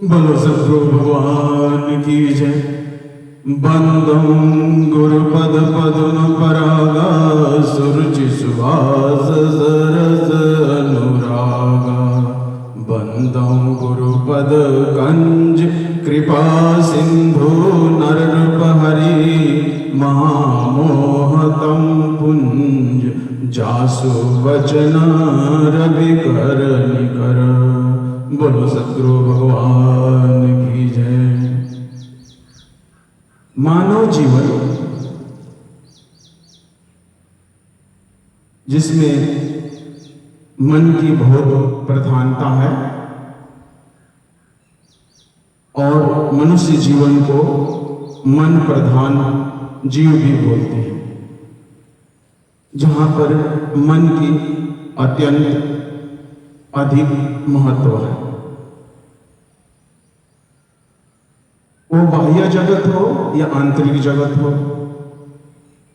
बोलो सद्गुरु भगवान की जय। बंदम गुरुपद पद्म परागा सुरुचि सुभाष सरस अनुरागा। बंदम गुरुपद कंज कृपा सिंधु नररूप हरि महामोहतम पुंज जासु वचन रवि कर निकर। बोलो सद्गुरु भगवान की जय। मानव जीवन जिसमें मन की बहुत प्रधानता है और मनुष्य जीवन को मन प्रधान जीव भी बोलते हैं, जहां पर मन की अत्यंत अधिक महत्व है। वो बाह्य जगत हो या आंतरिक जगत हो,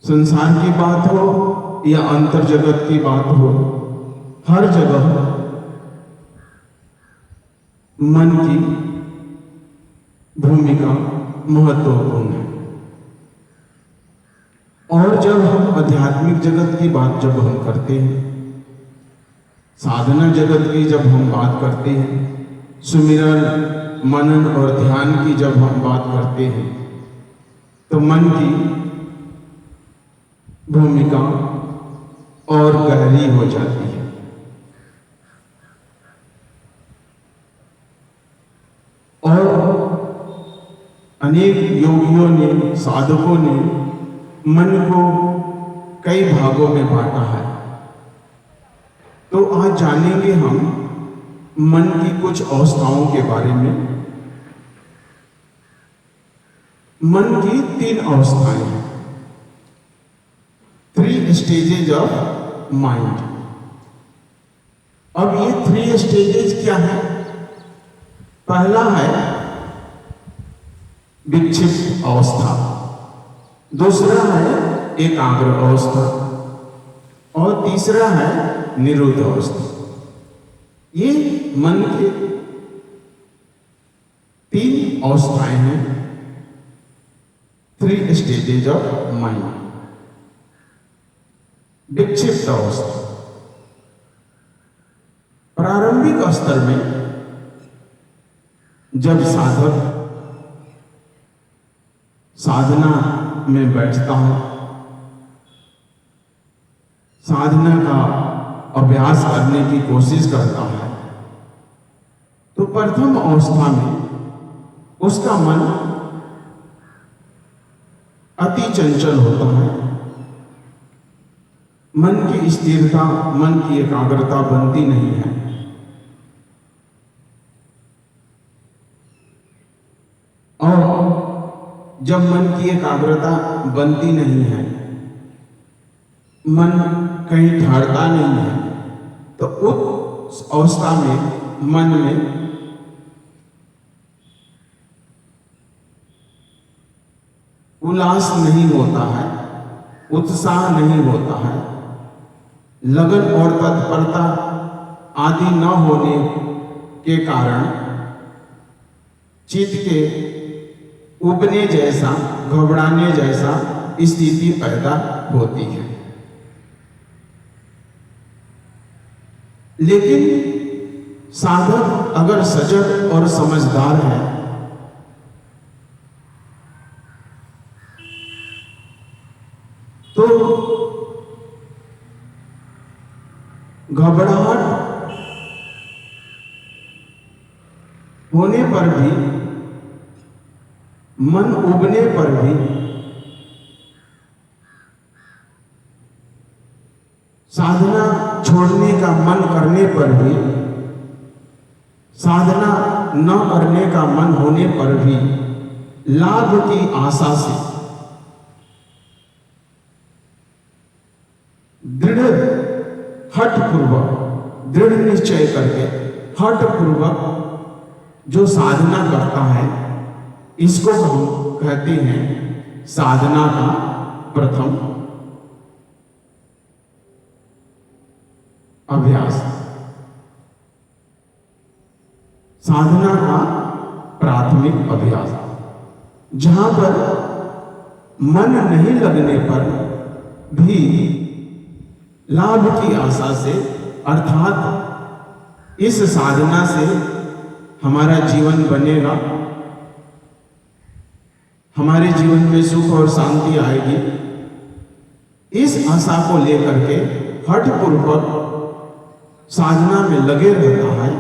संसार की बात हो या अंतर जगत की बात हो, हर जगह मन की भूमिका महत्वपूर्ण है। और जब हम आध्यात्मिक जगत की बात जब हम करते हैं, साधना जगत की जब हम बात करते हैं, सुमिरन मनन और ध्यान की जब हम बात करते हैं, तो मन की भूमिका और गहरी हो जाती है। और अनेक योगियों ने, साधकों ने मन को कई भागों में बांटा है। तो आज जानेंगे हम मन की कुछ अवस्थाओं के बारे में। मन की 3 अवस्थाएं हैं, 3 स्टेजेज ऑफ माइंड। अब ये 3 स्टेजेज क्या है? पहला है विक्षिप्त अवस्था, दूसरा है एकाग्र अवस्था और तीसरा है निरुद्ध अवस्था। ये मन के 3 अवस्थाएं हैं, 3 स्टेजेज ऑफ माइंड। विक्षिप्त अवस्था प्रारंभिक स्तर में जब साधक साधना में बैठता है, साधना का अभ्यास करने की कोशिश करता है, तो प्रथम अवस्था में उसका मन अति चंचल होता है। मन की स्थिरता, मन की एकाग्रता बनती नहीं है। और जब मन की एकाग्रता बनती नहीं है, मन कहीं ठहरता नहीं है, तो उस अवस्था में मन में उल्लास नहीं होता है, उत्साह नहीं होता है, लगन और तत्परता आदि न होने के कारण चित्त के उबने जैसा, घबराने जैसा स्थिति पैदा होती है। लेकिन साधक अगर सजग और समझदार है तो घबराहट होने पर भी, मन उबने पर भी साधना छोड़ने का मन करने पर भी, साधना न करने का मन होने पर भी लाभ की आशा से दृढ़ हठपूर्वक, दृढ़ निश्चय करके हठपूर्वक जो साधना करता है, इसको हम कहते हैं साधना का प्रथम अभ्यास। साधना का प्राथमिक अभ्यास, जहां पर मन नहीं लगने पर भी लाभ की आशा से, अर्थात इस साधना से हमारा जीवन बनेगा, हमारे जीवन में सुख और शांति आएगी, इस आशा को लेकर के हठपूर्वक साधना में लगे रहता है,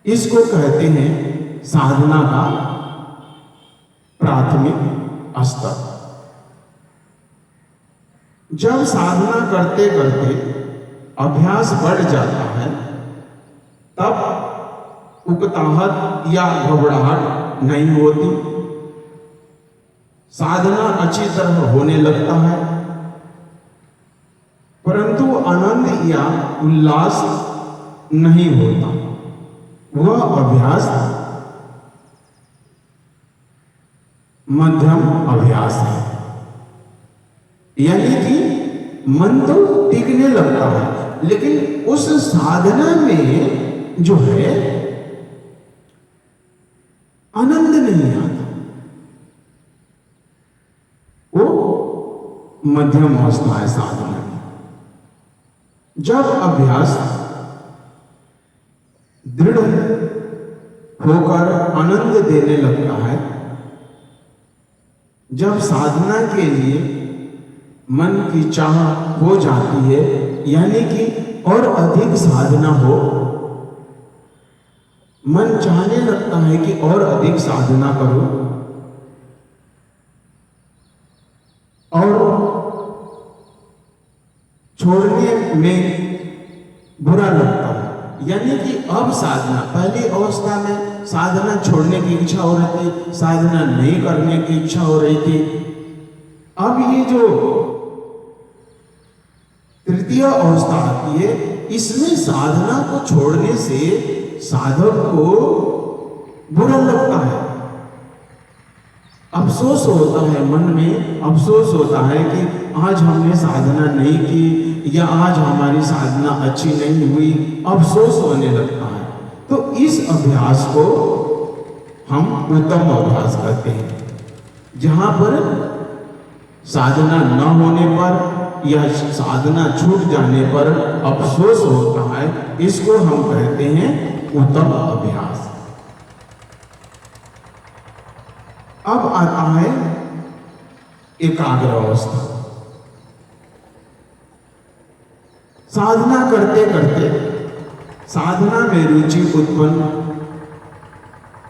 इसको कहते हैं साधना का प्राथमिक स्तर। जब साधना करते करते अभ्यास बढ़ जाता है, तब उकताहट या घबराहट नहीं होती, साधना अच्छी तरह होने लगता है, परंतु आनंद या उल्लास नहीं होता। वह अभ्यास मध्यम अभ्यास है, यानी कि मन तो टिकने लगता है, लेकिन उस साधना में जो है आनंद नहीं आता, वो मध्यम अवस्था है साधना में। जब अभ्यास दृढ़ होकर आनंद देने लगता है, जब साधना के लिए मन की चाह हो जाती है, यानी कि और अधिक साधना हो, मन चाहने लगता है कि और अधिक साधना करो, और छोड़ने में बुरा लगता है, यानी कि अब साधना, पहली अवस्था में साधना छोड़ने की इच्छा हो रही थी, साधना नहीं करने की इच्छा हो रही थी। अब ये जो तृतीय अवस्था आती है, इसमें साधना को छोड़ने से साधक को बुरा लगता है, अफसोस होता है, मन में अफसोस होता है कि आज हमने साधना नहीं की, या आज हमारी साधना अच्छी नहीं हुई, अफसोस होने लगता है। तो इस अभ्यास को हम उत्तम अभ्यास कहते हैं, जहां पर साधना न होने पर या साधना छूट जाने पर अफसोस होता है, इसको हम कहते हैं उत्तम अभ्यास। अब आता है एकाग्र अवस्था। साधना करते करते साधना में रुचि उत्पन्न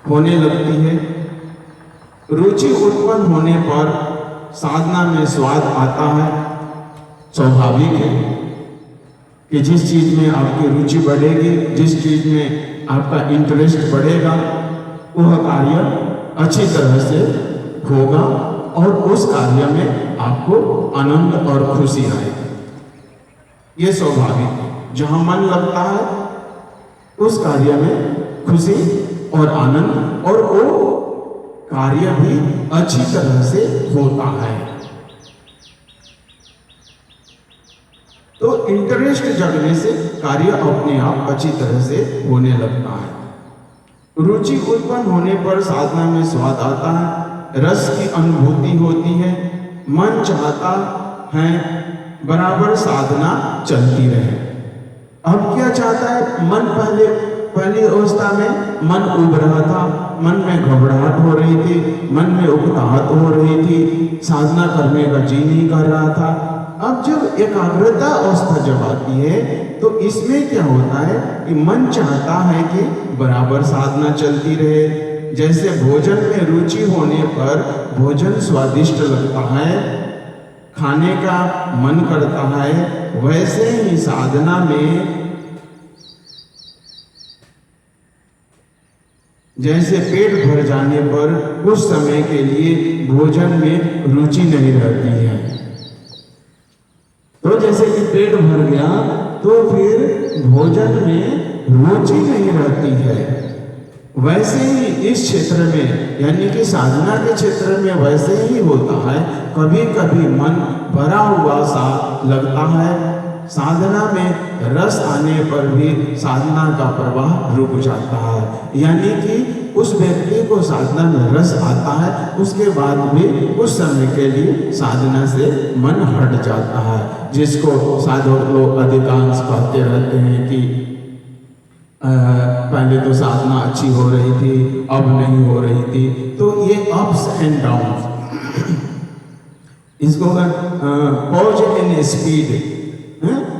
होने लगती है। रुचि उत्पन्न होने पर साधना में स्वाद आता है। स्वाभाविक है कि जिस चीज में आपकी रुचि बढ़ेगी, जिस चीज में आपका इंटरेस्ट बढ़ेगा, वह कार्य अच्छी तरह से होगा और उस कार्य में आपको आनंद और खुशी आएगी। ये स्वाभाविक है। जहां मन लगता है उस कार्य में खुशी और आनंद, और वो कार्य भी अच्छी तरह से होता है। तो इंटरेस्ट जगने से कार्य अपने आप अच्छी तरह से होने लगता है। रुचि उत्पन्न होने पर साधना में स्वाद आता है, रस की अनुभूति होती है, मन चाहता है बराबर साधना चलती रहे। अब क्या चाहता है मन? पहली अवस्था में मन उब रहा था, मन में घबराहट हो रही थी, मन में उकताहट हो रही थी, साधना करने का जी नहीं कर रहा था। अब जब एकाग्रता अवस्था जब आती है तो इसमें क्या होता है कि मन चाहता है कि बराबर साधना चलती रहे। जैसे भोजन में रुचि होने पर भोजन स्वादिष्ट लगता है, खाने का मन करता है, वैसे ही साधना में जैसे पेट भर जाने पर कुछ समय के लिए भोजन में रुचि नहीं रहती है। तो जैसे कि पेट भर गया तो फिर भोजन में रुचि नहीं रहती है। वैसे ही इस क्षेत्र में, यानी कि साधना के क्षेत्र में वैसे ही होता है। कभी कभी मन भरा हुआ सा लगता है, साधना में रस आने पर भी साधना का प्रवाह रुक जाता है, यानी कि उस व्यक्ति को साधना में रस आता है, उसके बाद भी उस समय के लिए साधना से मन हट जाता है। जिसको साधक लोग अधिकांश कहते रहते हैं कि पहले तो साधना अच्छी हो रही थी, अब नहीं हो रही थी। तो ये अप्स एंड डाउन, इसको pause in speed,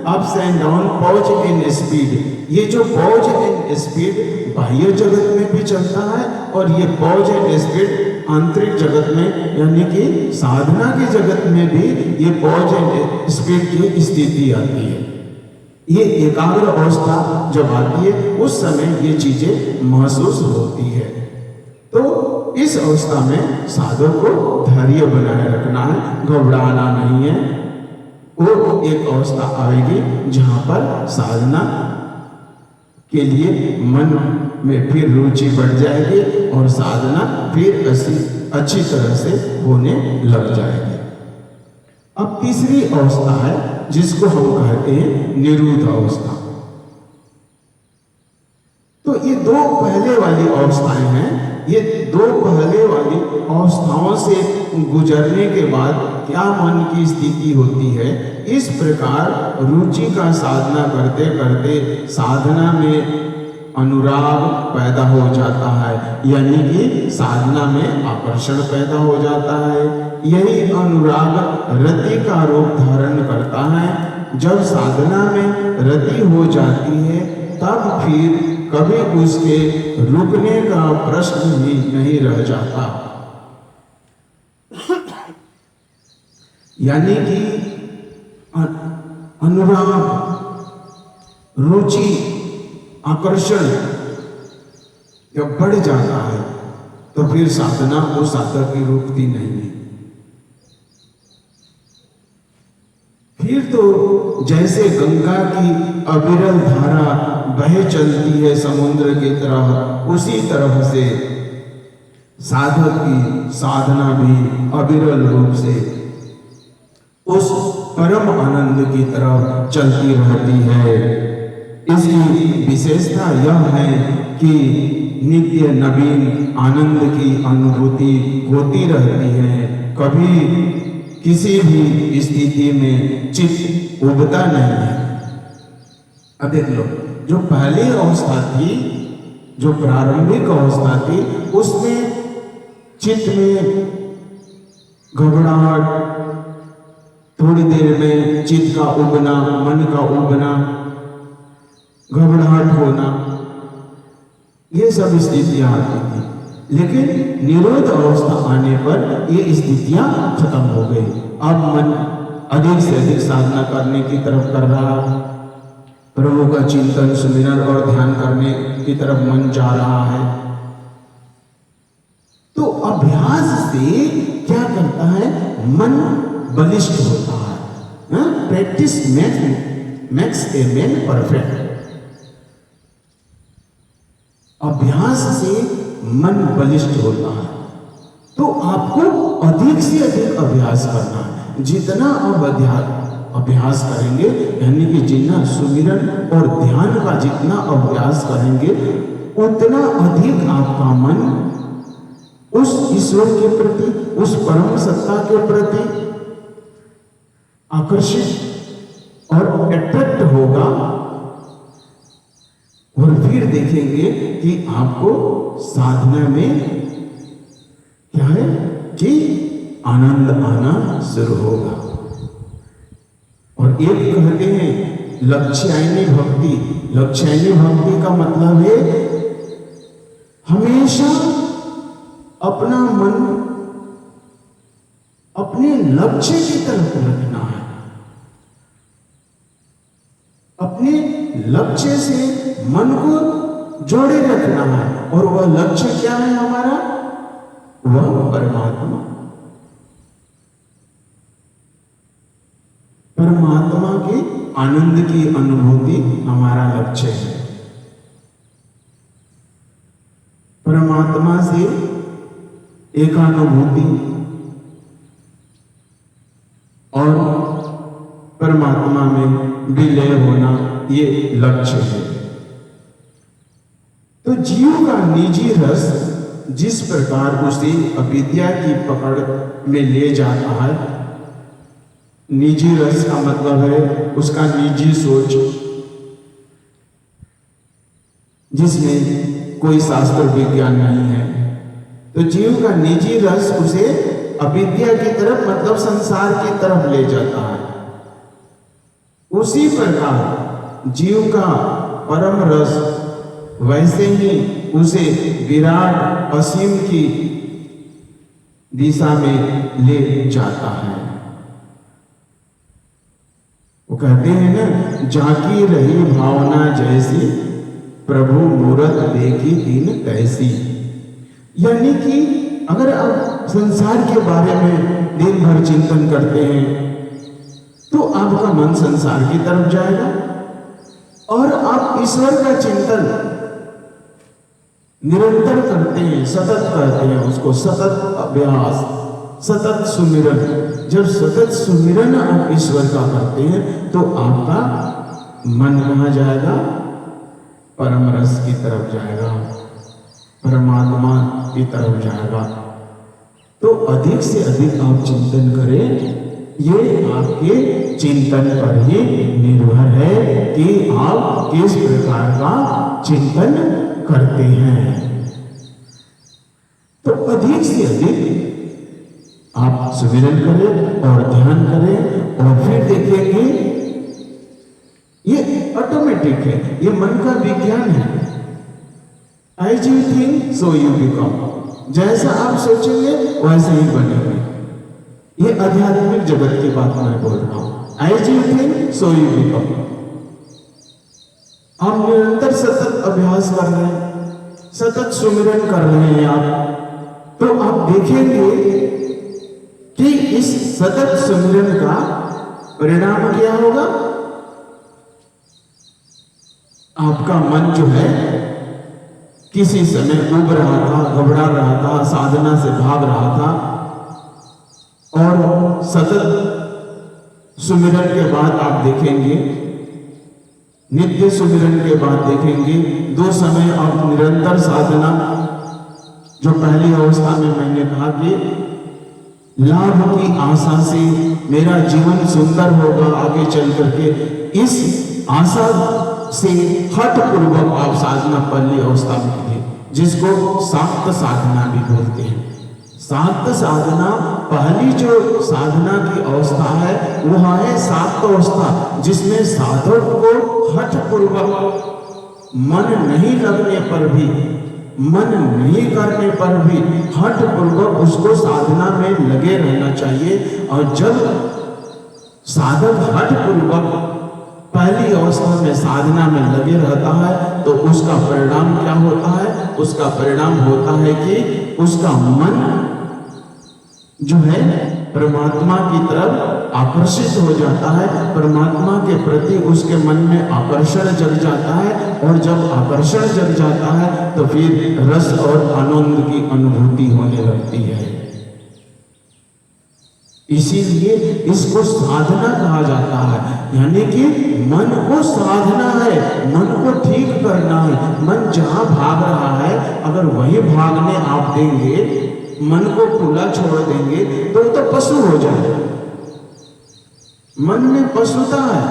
ups and down, pause in speed. ये जो पॉज इन स्पीड बाह्य जगत में भी चलता है और ये पॉज इन स्पीड आंतरिक जगत में यानी कि साधना के जगत में भी ये पॉज इन स्पीड की स्थिति आती है। ये एकाग्र अवस्था जब आती है उस समय ये चीजें महसूस होती है। तो इस अवस्था में साधक को धैर्य बनाए रखना है, घबराना नहीं है। वो एक अवस्था आएगी जहां पर साधना के लिए मन में फिर रुचि बढ़ जाएगी और साधना फिर अच्छी तरह से होने लग जाएगी। अब तीसरी अवस्था है जिसको हम कहते हैं निरुद्ध अवस्था। तो ये दो पहले वाली अवस्थाएं हैं। ये दो पहले वाली अवस्थाओं से गुजरने के बाद क्या मन की स्थिति होती है, इस प्रकार रुचि का साधना करते करते साधना में अनुराग पैदा हो जाता है, यानी कि साधना में आकर्षण पैदा हो जाता है। यही अनुराग रति का रूप धारण करता है। जब साधना में रति हो जाती है तब फिर कभी उसके रुकने का प्रश्न ही नहीं रह जाता। यानी कि अनुराग, रुचि, आकर्षण जब बढ़ जाता है तो फिर साधना वो साधक की रुकती नहीं है। फिर तो जैसे गंगा की अविरल धारा बह चलती है समुद्र की तरह, उसी तरह से साधक की साधना भी अविरल रूप से उस परम आनंद की तरफ चलती रहती है। इसकी विशेषता यह है कि नित्य नवीन आनंद की अनुभूति होती रहती है। कभी किसी भी स्थिति में चित्त उबता नहीं है। अब देख लो, जो पहली अवस्था थी, जो प्रारंभिक अवस्था थी, उसमें चित्त में घबराहट, थोड़ी देर में चित्त का उबना, मन का उबना, घबराहट होना, ये सब स्थितियां आती थी। लेकिन निरोध अवस्था आने पर ये स्थितियां खत्म हो गई। अब मन अधिक से अधिक साधना करने की तरफ कर रहा, प्रभु का चिंतन, सुमिरन और ध्यान करने की तरफ मन जा रहा है। तो अभ्यास से क्या करता है, मन बलिष्ठ होता है। Practice makes a man perfect. अभ्यास से मन बलिष्ठ होता है। तो आपको अधिक से अधिक अभ्यास करना है। जितना आप अभ्यास करेंगे, यानी कि जितना सुमिरन और ध्यान का जितना अभ्यास करेंगे, उतना अधिक आपका मन उस ईश्वर के प्रति, उस परम सत्ता के प्रति आकर्षित और अट्रैक्ट होगा। और फिर देखेंगे कि आपको साधना में क्या है कि आनंद आना शुरू होगा। और एक कहते हैं लक्ष्यायनी भक्ति। लक्ष्यायनी भक्ति का मतलब है हमेशा अपना मन अपने लक्ष्य की तरफ रखना है। अपने लक्ष्य से मन को जोड़े रखना है। और वह लक्ष्य क्या है हमारा? वह परमात्मा। परमात्मा के आनंद की अनुभूति हमारा लक्ष्य है। परमात्मा से एकानुभूति और परमात्मा में विलय होना, ये लक्ष्य है। तो जीव का निजी रस जिस प्रकार उसे अविद्या की पकड़ में ले जाता है, निजी रस का मतलब है उसका निजी सोच, जिसमें कोई शास्त्र विज्ञान नहीं है, तो जीव का निजी रस उसे अविद्या की तरफ मतलब संसार की तरफ ले जाता है। उसी प्रकार जीव का परम रस वैसे ही उसे विराट असीम की दिशा में ले जाता है। वो कहते हैं ना, झांकी रही भावना जैसी, प्रभु मूरत देखी दीन तैसी। यानी कि अगर आप संसार के बारे में दिन भर चिंतन करते हैं तो आपका मन संसार की तरफ जाएगा, और आप ईश्वर का चिंतन निरंतर करते हैं, सतत करते हैं, उसको सतत अभ्यास, सतत सुमिरन। जब सतत सुमिरन आप ईश्वर का करते हैं तो आपका मन कहाँ जाएगा? परम रस की तरफ जाएगा, परमात्मा की तरफ जाएगा। तो अधिक से अधिक आप चिंतन करें, ये आपके चिंतन पर ही निर्भर है कि आप किस प्रकार का चिंतन करते हैं। तो अधिक से अधिक आप सुमिरन करें और ध्यान करें, और फिर देखेंगे ये ऑटोमेटिक है, ये मन का विज्ञान है। As you think, so you become। जैसा आप सोचेंगे वैसे ही बनेंगे। ये आध्यात्मिक जगत की बात मैं बोल रहा हूं। As you think, so you become। आप निरंतर सतत अभ्यास कर रहे हैं, सतत सुमिरन कर रहे हैं आप, तो आप देखेंगे कि इस सतत सुमिरन का परिणाम क्या होगा? आपका मन जो है किसी समय उब रहा था, घबरा रहा था, साधना से भाग रहा था, और सतत सुमिरन के बाद आप देखेंगे, नित्य सुमिरन के बाद देखेंगे, 2 समय आप निरंतर साधना, जो पहली अवस्था में मैंने कहा कि लाभ की आशा से मेरा जीवन सुंदर होगा आगे चल करके, इस आशा से हठ पूर्वक आप साधना पहली अवस्था में कीजिए, जिसको शाक्त साधना भी बोलते हैं। शाक्त साधना पहली जो साधना की अवस्था है वह है शाक्त अवस्था, जिसमें साधक को हठ पूर्वक मन नहीं लगने पर भी, मन नहीं करने पर भी हठ पूर्वक उसको साधना में लगे रहना चाहिए। और जब साधक हठ पूर्वक पहली अवस्था में साधना में लगे रहता है तो उसका परिणाम क्या होता है? उसका परिणाम होता है कि उसका मन जो है परमात्मा की तरफ आकर्षित हो जाता है, परमात्मा के प्रति उसके मन में आकर्षण जग जाता है, और जब आकर्षण जग जाता है तो फिर रस और आनंद की अनुभूति होने लगती है। इसीलिए इसको साधना कहा जाता है, यानी कि मन को साधना है, मन को ठीक करना है। मन जहां भाग रहा है अगर वही भागने आप देंगे, मन को खुला छोड़ देंगे तो पशु हो जाए। मन में पशुता है,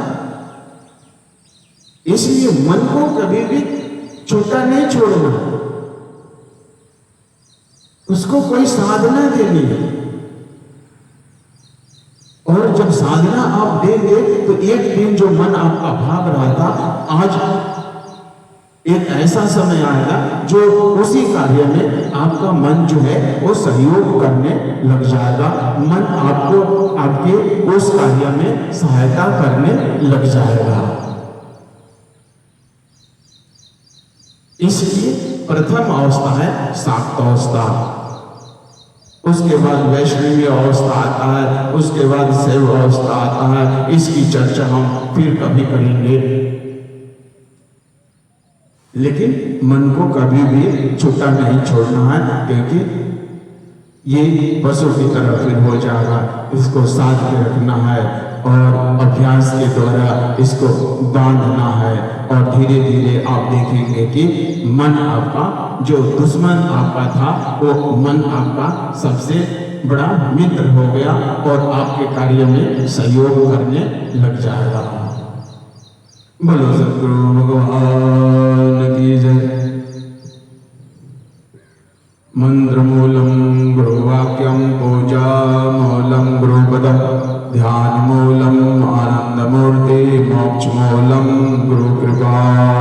इसलिए मन को कभी भी छोटा नहीं छोड़ना, उसको कोई साधना देनी है। और जब साधना आप देंगे तो एक दिन जो मन आपका भाग रहा था, आज एक ऐसा समय आएगा जो उसी कार्य में आपका मन जो है वो सहयोग करने लग जाएगा। मन आपको आपके उस कार्य में सहायता करने लग जाएगा। इसलिए प्रथम अवस्था है शाक्त अवस्था, उसके बाद वैष्णवी अवस्था आता है, उसके बाद शैव अवस्था आता है। इसकी चर्चा हम फिर कभी करेंगे। लेकिन मन को कभी भी छूटा नहीं छोड़ना है, क्योंकि ये पशु की तरह फिर हो जाएगा। इसको साध के रखना है और अभ्यास के द्वारा इसको बांधना है, और धीरे धीरे आप देखेंगे कि मन आपका जो दुश्मन आपका था वो मन आपका सबसे बड़ा मित्र हो गया और आपके कार्य में सहयोग करने लग जाएगा। बोलो सद्गुरु भगवान की जय। मंत्रमूलम गुरुवाक्यम पूजा मूलम गुरुपदम ध्यान मूलम आनंद मूर्ति मोक्ष मूलम गुरु कृपा